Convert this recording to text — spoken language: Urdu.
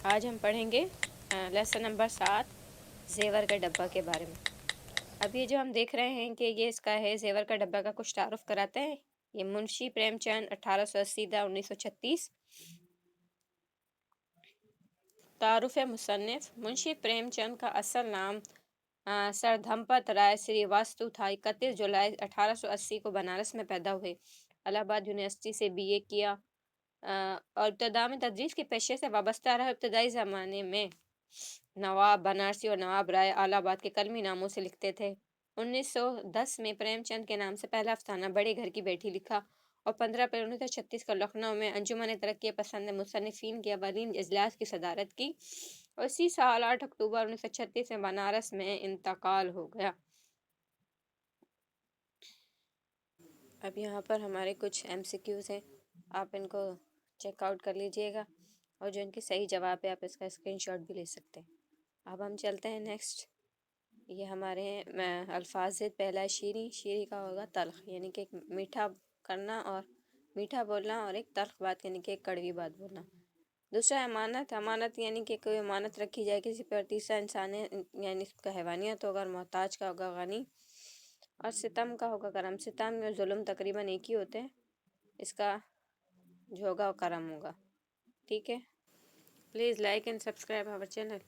آج ہم پڑھیں گے لیسن نمبر 7 زیور کا ڈبہ کے بارے میں۔ اب یہ جو ہم دیکھ رہے ہیں کہ یہ اس کا ہے زیور کا ڈبہ کا کچھ تعارف کراتے ہیں۔ یہ منشی پریم چند 1880 1936۔ تعارف مصنف: منشی پریم چند کا اصل نام سردھمپت رائے سری واستو تھا۔ 31 جولائی 1880 کو بنارس میں پیدا ہوئے۔ الہ آباد یونیورسٹی سے BA کیا اور ابتدا میں تدریس کے پیشے سے وابستہ رہا۔ ابتدائی زمانے میں نواب بنارسی اور نواب رائے الہ آباد کے قلمی ناموں سے لکھتے تھے۔ 1910 میں پریم چند کے نام سے پہلا افسانہ بڑے گھر کی بیٹی لکھا اور 15 اپریل 1936 کو لکھنؤ میں انجمن ترقی پسند مصنفین کے اولین اجلاس کی صدارت کی اور اسی سال 8 اکتوبر 1936 میں بنارس میں انتقال ہو گیا۔ اب یہاں پر ہمارے کچھ MCQs ہیں، آپ ان کو چیک آؤٹ کر لیجئے گا اور جو ان کے صحیح جواب ہے آپ اس کا اسکرین شاٹ بھی لے سکتے ہیں۔ اب ہم چلتے ہیں نیکسٹ۔ یہ ہمارے الفاظ ہے۔ پہلا ہے شیریں۔ شیریں کا ہوگا تلخ، یعنی کہ ایک میٹھا کرنا اور میٹھا بولنا، اور ایک تلخ بات یعنی کہ ایک کڑوی بات بولنا۔ دوسرا امانت۔ امانت یعنی کہ کوئی امانت رکھی جائے کسی پر۔ تیسرا انسان ہے، یعنی اس کا حیوانیت ہوگا، اور محتاج کا ہوگا غنی، اور ستم کا ہوگا کرم۔ ستم اور ظلم تقریباً ایک ہی ہوتے ہیں، اس کا جو ہوگا وہ کرم ہوگا۔ ٹھیک ہے، please like and subscribe our channel.